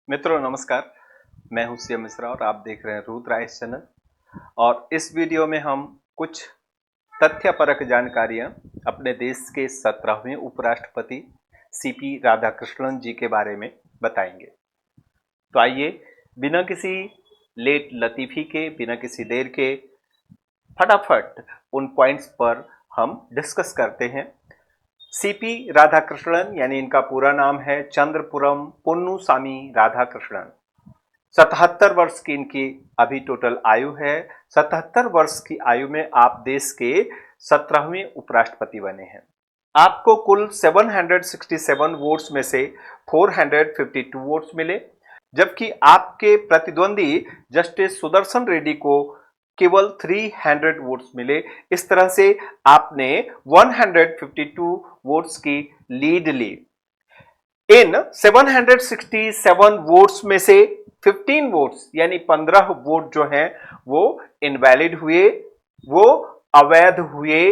मित्रों नमस्कार। मैं हूं सीएम मिश्रा और आप देख रहे हैं रुद्राइस चैनल। और इस वीडियो में हम कुछ तथ्यपरक जानकारियां अपने देश के 17वें उपराष्ट्रपति सीपी राधाकृष्णन जी के बारे में बताएंगे। तो आइए बिना किसी लेट लतीफ़ी के, बिना किसी देर के फटाफट उन पॉइंट्स पर हम डिस्कस करते हैं। सीपी राधाकृष्णन यानी इनका पूरा नाम है चंद्रपुरम पोन्नुसामी राधाकृष्णन। 77 वर्ष की इनकी अभी टोटल आयु है। 77 वर्ष की आयु में आप देश के 17वें उपराष्ट्रपति बने हैं। आपको कुल 767 वोट्स में से 452 वोट्स मिले, जबकि आपके प्रतिद्वंदी जस्टिस सुदर्शन रेड्डी को केवल 300 वोट्स मिले। इस तरह से आपने 152 वोट्स की लीड ली। इन 767 वोट्स में से 15 वोट्स यानी 15 वोट जो हैं वो इनवैलिड हुए, वो अवैध हुए।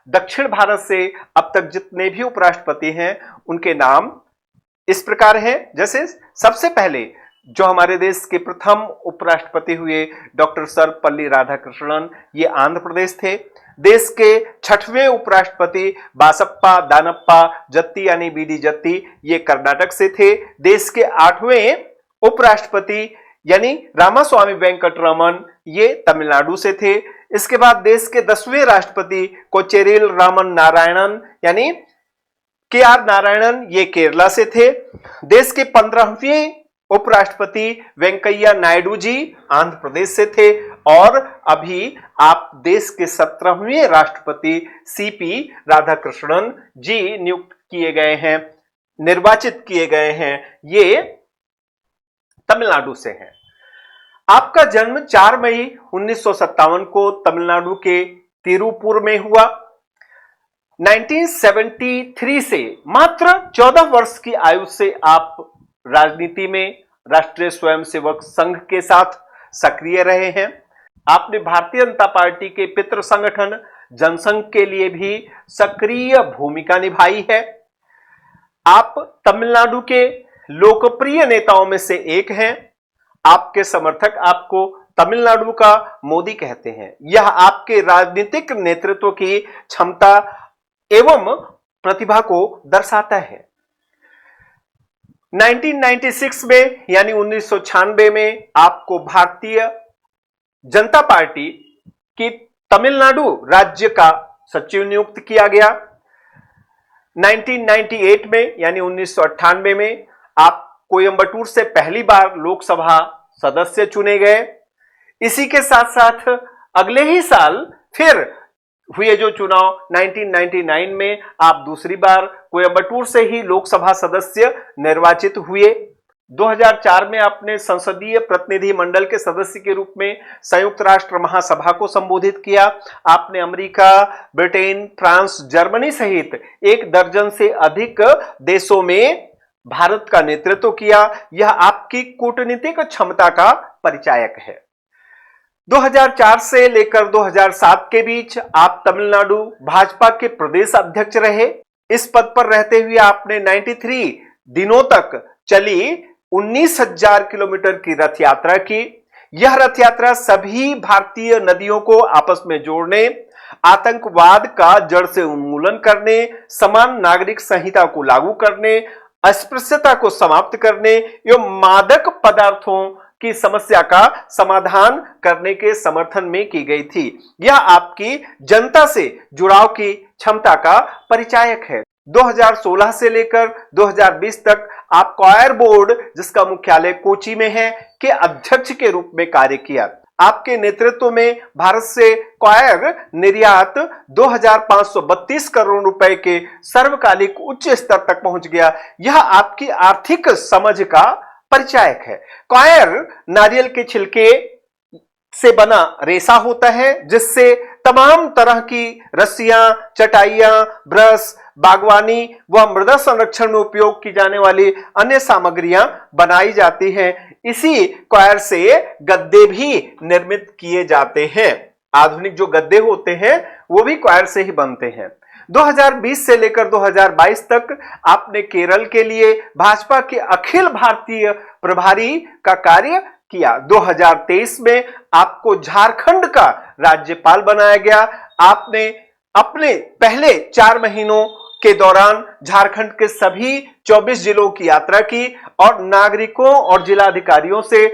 दक्षिण भारत से अब तक जितने भी उपराष्ट्रपति हैं उनके नाम इस प्रकार हैं। जैसे सबसे पहले जो हमारे देश के प्रथम उपराष्ट्रपति हुए डॉक्टर सर्वपल्ली राधाकृष्णन, ये आंध्र प्रदेश थे। देश के 6वें उपराष्ट्रपति बासप्पा दानप्पा जत्ती यानी बीडी जत्ती, ये कर्नाटक से थे। देश के 8वें उपराष्ट्रपति यानी रामास्वामी वेंकटरमन, ये तमिलनाडु से थे। इसके बाद देश के 10वें राष्ट्रपति कोचेरिल रामन नारायणन यानी के आर नारायणन, ये केरला से थे। देश के 15वें उपराष्ट्रपति वेंकैया नायडू जी आंध्र प्रदेश से थे। और अभी आप देश के 17वें राष्ट्रपति सीपी राधाकृष्णन जी नियुक्त किए गए हैं, निर्वाचित किए गए हैं, ये तमिलनाडु से हैं। आपका जन्म 4 मई 1957 को तमिलनाडु के तिरुपुर में हुआ। 1973 से मात्र 14 वर्ष की आयु से आप राजनीति में राष्ट्रीय स्वयंसेवक संघ के साथ सक्रिय रहे हैं। आपने भारतीय जनता पार्टी के पितृ संगठन जनसंघ के लिए भी सक्रिय भूमिका निभाई है। आप तमिलनाडु के लोकप्रिय नेताओं में से एक हैं। आपके समर्थक आपको तमिलनाडु का मोदी कहते हैं। यह आपके राजनीतिक नेतृत्व की क्षमता एवं प्रतिभा को दर्शाता है। 1996 में यानी 1996 में आपको भारतीय जनता पार्टी की तमिलनाडु राज्य का सचिव नियुक्त किया गया। 1998 में यानी 1998 में आप कोयंबटूर से पहली बार लोकसभा सदस्य चुने गए। इसी के साथ साथ अगले ही साल फिर हुए जो चुनाव 1999 में आप दूसरी बार कोयंबटूर से ही लोकसभा सदस्य निर्वाचित हुए। 2004 में आपने संसदीय प्रतिनिधि मंडल के सदस्य के रूप में संयुक्त राष्ट्र महासभा को संबोधित किया। आपने अमेरिका, ब्रिटेन, फ्रांस, जर्मनी सहित 1 दर्जन से अधिक देशों में भारत का नेतृत्व किया। यह आपकी कूटनीतिक क्षमता का परिचायक है। 2004 से लेकर 2007 के बीच आप तमिलनाडु भाजपा के प्रदेश अध्यक्ष रहे। इस पद पर रहते हुए आपने 93 दिनों तक चली 19,000 किलोमीटर की रथ यात्रा की। यह रथ यात्रा सभी भारतीय नदियों को आपस में जोड़ने, आतंकवाद का जड़ से उन्मूलन करने, समान नागरिक संहिता को लागू करने, अस्पृश्यता को समाप्त करने एवं मादक पदार्थों की समस्या का समाधान करने के समर्थन में की गई थी। यह आपकी जनता से जुड़ाव की क्षमता का परिचायक है। 2016 से लेकर 2020 तक आप कॉयर बोर्ड, जिसका मुख्यालय कोची में है, के अध्यक्ष के रूप में कार्य किया। आपके नेतृत्व में भारत से कॉयर निर्यात 2532 करोड़ रुपए के सर्वकालिक उच्च स्तर तक पहुंच गया। यह आपकी आर्थिक समझ का परिचायक है। कॉयर नारियल के छिलके से बना रेशा होता है, जिससे तमाम तरह की रस्सियां, चटाइयां, ब्रश, बागवानी व मृदा संरक्षण में उपयोग की जाने वाली अन्य सामग्रियां बनाई जाती हैं। इसी कॉयर से गद्दे भी निर्मित किए जाते हैं। आधुनिक जो गद्दे होते हैं वो भी कॉयर से ही बनते हैं। 2020 से लेकर 2022 तक आपने केरल के लिए भाजपा के अखिल भारतीय प्रभारी का कार्य किया। 2023 में आपको झारखंड का राज्यपाल बनाया गया। आपने अपने पहले 4 महीनों के दौरान झारखंड के सभी 24 जिलों की यात्रा की और नागरिकों और जिलाधिकारियों से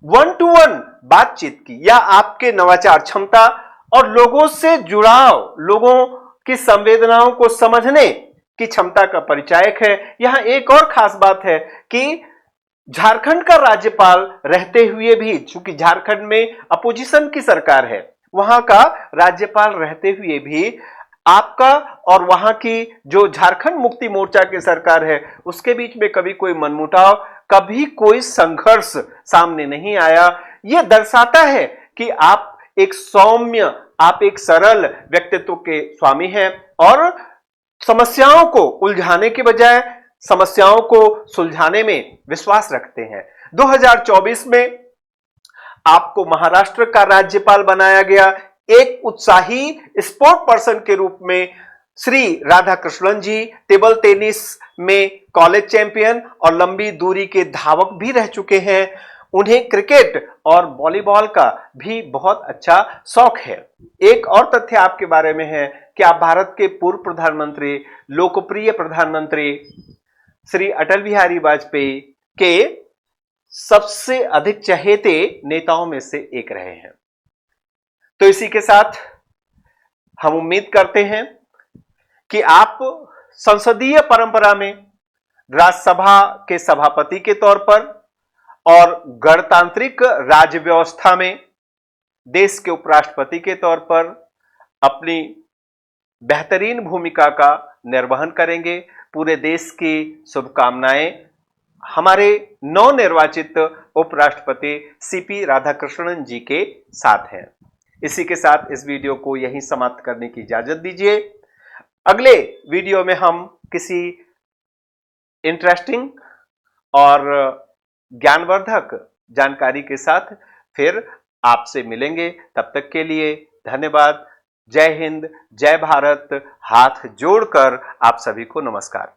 1-to-1 बातचीत की। यह आपके नवाचार क्षमता और लोगों से जुड़ाव, लोगों की संवेदनाओं को समझने की क्षमता का परिचायक है। यहां एक और खास बात है कि झारखंड का राज्यपाल रहते हुए भी, चूंकि झारखंड में अपोजिशन की सरकार है, वहां का राज्यपाल रहते हुए भी आपका और वहां की जो झारखंड मुक्ति मोर्चा की सरकार है उसके बीच में कभी कोई मनमुटाव, कभी कोई संघर्ष सामने नहीं आया। यह दर्शाता है कि आप एक सौम्य, आप एक सरल व्यक्तित्व के स्वामी हैं और समस्याओं को उलझाने के बजाय समस्याओं को सुलझाने में विश्वास रखते हैं। 2024 में आपको महाराष्ट्र का राज्यपाल बनाया गया। एक उत्साही स्पोर्ट पर्सन के रूप में श्री राधाकृष्णन जी टेबल टेनिस में कॉलेज चैंपियन और लंबी दूरी के धावक भी रह चुके हैं। उन्हें क्रिकेट और वॉलीबॉल का भी बहुत अच्छा शौक है। एक और तथ्य आपके बारे में है कि आप भारत के पूर्व प्रधानमंत्री, लोकप्रिय प्रधानमंत्री श्री अटल बिहारी वाजपेयी के सबसे अधिक चहेते नेताओं में से एक रहे हैं। तो इसी के साथ हम उम्मीद करते हैं कि आप संसदीय परंपरा में राज्यसभा के सभापति के तौर पर और गणतांत्रिक राज्य व्यवस्था में देश के उपराष्ट्रपति के तौर पर अपनी बेहतरीन भूमिका का निर्वहन करेंगे। पूरे देश की शुभकामनाएं हमारे नवनिर्वाचित उपराष्ट्रपति सीपी राधाकृष्णन जी के साथ हैं। इसी के साथ इस वीडियो को यहीं समाप्त करने की इजाजत दीजिए। अगले वीडियो में हम किसी इंटरेस्टिंग और ज्ञानवर्धक जानकारी के साथ फिर आपसे मिलेंगे। तब तक के लिए धन्यवाद। जय हिंद, जय भारत। हाथ जोड़कर आप सभी को नमस्कार।